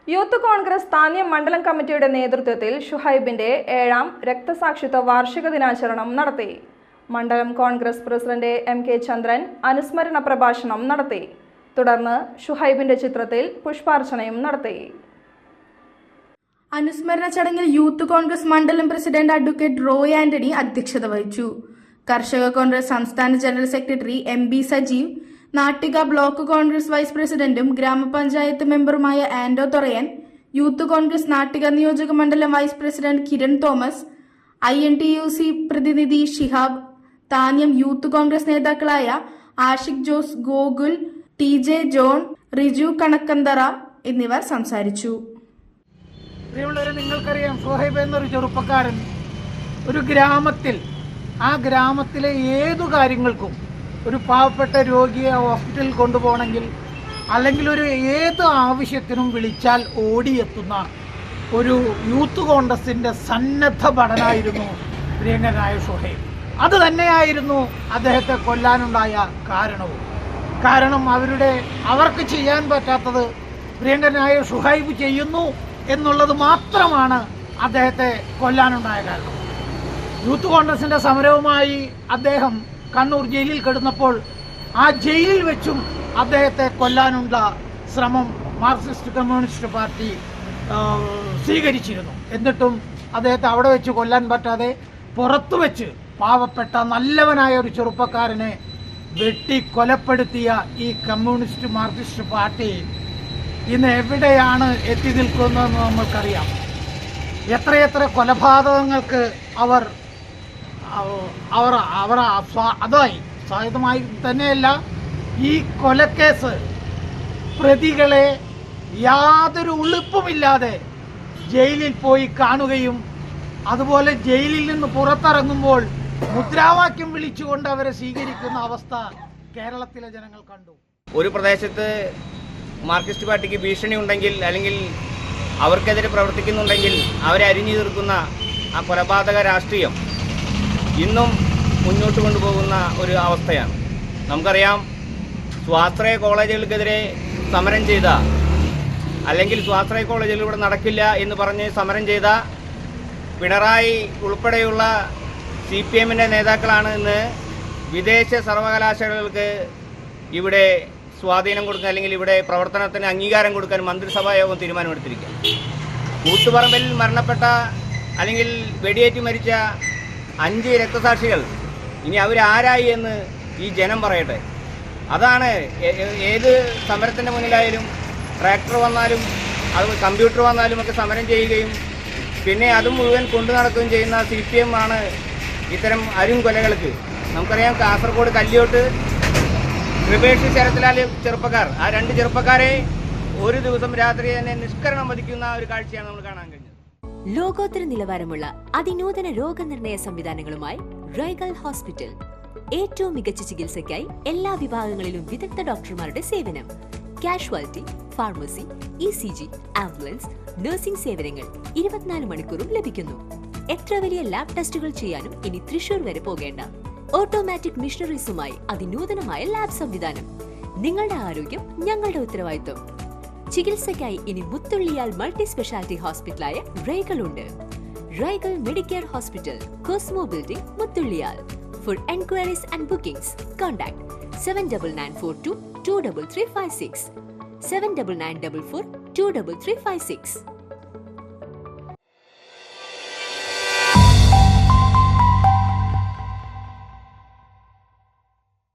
Youth Congress Thanyam മണ്ഡലം കമ്മിറ്റിയുടെ നേതൃത്വത്തിൽ ഷുഹൈബിന്റെ 7ാം രക്തസാക്ഷിത്വ വാർഷിക ദിനാചരണം നടത്തി. മണ്ഡലം കോൺഗ്രസ് പ്രസിഡന്റ് MK ചന്ദ്രൻ അനുസ്മരണ പ്രഭാഷണം നടത്തി. തുടർന്ന് ഷുഹൈബിന്റെ ചിത്രത്തിൽ പുഷ്പാർച്ചനയും നടത്തി. അനുസ്മരണ ചടങ്ങിൽ യൂത്ത് കോൺഗ്രസ് മണ്ഡലം പ്രസിഡന്റ് അഡ്വക്കേറ്റ് റോയ് ആന്റണി അധ്യക്ഷത വഹിച്ചു. കർഷക കോൺഗ്രസ് സംസ്ഥാന general secretary MB Sajeev, Nattika block Congress vice പ്രസിഡന്റും ഗ്രാമപഞ്ചായത്ത് മെമ്പറുമായ ആൻഡോ തൊറയൻ, യൂത്ത് കോൺഗ്രസ് നാട്ടിക നിയോജക മണ്ഡലം vice president Kiran Thomas, INTUC പ്രതിനിധി ഷിഹാബ്, താന്യം യൂത്ത് കോൺഗ്രസ് നേതാക്കളായ ആഷിഖ് ജോസ്, ഗോകുൽ, TJ ജോൺ, റിജു കണക്കന്തറ എന്നിവർ സംസാരിച്ചു. പ്രിയമുള്ളവരെ, നിങ്ങൾക്കറിയാം, ഷുഹൈബ് എന്നൊരു ചെറുപ്പക്കാരൻ ഒരു ഗ്രാമത്തിൽ, ആ ഗ്രാമത്തിലെ ഏതു കാര്യങ്ങൾക്കും, ഒരു പാവപ്പെട്ട രോഗിയെ ഹോസ്പിറ്റലിൽ കൊണ്ടുപോകണമെങ്കിൽ അല്ലെങ്കിൽ ഒരു ഏത് ആവശ്യത്തിനും വിളിച്ചാൽ ഓടിയെത്തുന്ന ഒരു യൂത്ത് കോൺഗ്രസിൻ്റെ സന്നദ്ധ ഭടനായിരുന്നു പ്രിയങ്കരനായ ഷുഹൈബ്. അത് തന്നെയായിരുന്നു അദ്ദേഹത്തെ കൊല്ലാനുണ്ടായ കാരണം അവർക്ക് ചെയ്യാൻ പറ്റാത്തത് പ്രിയങ്കരനായ ഷുഹൈബ് ചെയ്യുന്നു എന്നുള്ളത് മാത്രമാണ് അദ്ദേഹത്തെ കൊല്ലാനുണ്ടായ കാരണം. യൂത്ത് കോൺഗ്രസിൻ്റെ സമരവുമായി അദ്ദേഹം കണ്ണൂർ ജയിലിൽ കിടന്നപ്പോൾ ആ ജയിലിൽ വെച്ചും അദ്ദേഹത്തെ കൊല്ലാനുള്ള ശ്രമം മാർക്സിസ്റ്റ് കമ്മ്യൂണിസ്റ്റ് പാർട്ടി സ്വീകരിച്ചിരുന്നു. എന്നിട്ടും അദ്ദേഹത്തെ അവിടെ വെച്ച് കൊല്ലാൻ പറ്റാതെ പുറത്തു വെച്ച് പാവപ്പെട്ട നല്ലവനായ ഒരു ചെറുപ്പക്കാരനെ വെട്ടി കൊലപ്പെടുത്തിയ ഈ കമ്മ്യൂണിസ്റ്റ് മാർക്സിസ്റ്റ് പാർട്ടി ഇന്ന് എവിടെയാണ് എത്തി നിൽക്കുന്നതെന്ന് നമ്മൾക്കറിയാം. എത്രയെത്ര കൊലപാതകങ്ങൾക്ക് അവർ അതായി സ്വായത്തമായി തന്നെയല്ല, ഈ കൊലക്കേസ് പ്രതികളെ യാതൊരു ഉളുപ്പുമില്ലാതെ ജയിലിൽ പോയി കാണുകയും അതുപോലെ ജയിലിൽ നിന്ന് പുറത്തിറങ്ങുമ്പോൾ മുദ്രാവാക്യം വിളിച്ചുകൊണ്ട് അവരെ സ്വീകരിക്കുന്ന അവസ്ഥ കേരളത്തിലെ ജനങ്ങൾ കണ്ടു. ഒരു പ്രദേശത്ത് മാർക്സിസ്റ്റ് പാർട്ടിക്ക് ഭീഷണി ഉണ്ടെങ്കിൽ, അല്ലെങ്കിൽ അവർക്കെതിരെ പ്രവർത്തിക്കുന്നുണ്ടെങ്കിൽ അവരെ അരിഞ്ഞു തീർക്കുന്ന ആ കൊലപാതക രാഷ്ട്രീയം ഇന്നും മുന്നോട്ട് കൊണ്ടുപോകുന്ന ഒരു അവസ്ഥയാണ്. നമുക്കറിയാം, സ്വാശ്രയ കോളേജുകൾക്കെതിരെ സമരം ചെയ്ത, അല്ലെങ്കിൽ സ്വാശ്രയ കോളേജുകൾ ഇവിടെ നടക്കില്ല എന്ന് പറഞ്ഞ് സമരം ചെയ്ത പിണറായി ഉൾപ്പെടെയുള്ള CPMൻ്റെ നേതാക്കളാണ് ഇന്ന് വിദേശ സർവകലാശാലകൾക്ക് ഇവിടെ സ്വാധീനം കൊടുക്കാൻ, അല്ലെങ്കിൽ ഇവിടെ പ്രവർത്തനത്തിന് അംഗീകാരം കൊടുക്കാൻ മന്ത്രിസഭാ യോഗം തീരുമാനമെടുത്തിരിക്കുക. കൂത്തുപറമ്പിൽ മരണപ്പെട്ട, അല്ലെങ്കിൽ വെടിയേറ്റ് മരിച്ച 5 രക്തസാക്ഷികൾ ഇനി അവരാരായി എന്ന് ഈ ജനം പറയട്ടെ. അതാണ് ഏത് സമരത്തിൻ്റെ മുന്നിലായാലും, ട്രാക്ടർ വന്നാലും അത് കമ്പ്യൂട്ടർ വന്നാലും ഒക്കെ സമരം ചെയ്യുകയും പിന്നെ അതും മുഴുവൻ കൊണ്ടു നടക്കുകയും ചെയ്യുന്ന CPM ആണ് ഇത്തരം കൊലകൾക്ക്. നമുക്കറിയാം, കാസർഗോഡ് കല്യോട്ട് കൃപേഷ് ശരത്ലാൽ ചെറുപ്പക്കാർ, ആ 2 ചെറുപ്പക്കാരെ ഒരു ദിവസം രാത്രി തന്നെ നിഷ്കരണം വധിക്കുന്ന ഒരു കാഴ്ചയാണ് നമ്മൾ കാണാൻ കഴിഞ്ഞത്. ലോകോത്തര നിലവാരമുള്ള അതിനൂതന രോഗനിർണയ സംവിധാനങ്ങളുമായി റൈഗൽ ഹോസ്പിറ്റൽ. ഏറ്റവും മികച്ച ചികിത്സയ്ക്കായി എല്ലാ വിഭാഗങ്ങളിലും വിദഗ്ധ ഡോക്ടർമാരുടെ സേവനം. Casualty, pharmacy, ECG, ambulance, nursing സേവനങ്ങൾ 24 മണിക്കൂറും ലഭിക്കുന്നു. എത്ര വലിയ ലാബ് ടെസ്റ്റുകൾ ചെയ്യാനും ഇനി തൃശൂർ വരെ പോകേണ്ട. ഓട്ടോമാറ്റിക് മിഷനറീസുമായി അതിനൂതനമായ ലാബ് സംവിധാനം. നിങ്ങളുടെ ആരോഗ്യം ഞങ്ങളുടെ ഉത്തരവാദിത്വം. ചികിത്സയ്ക്കായി ഇനി മുത്തുള്ളിയാൽ മൾട്ടി സ്പെഷ്യാലിറ്റി ഹോസ്പിറ്റലായ റൈഗൽ ഉണ്ട്. റൈഗൽ മെഡിക്കെയർ ഹോസ്പിറ്റൽ, കോസ്മോ ബിൽഡിംഗ്, മുത്തുള്ളിയാൽ. For enquiries and bookings, contact 7994223356, 7994423356.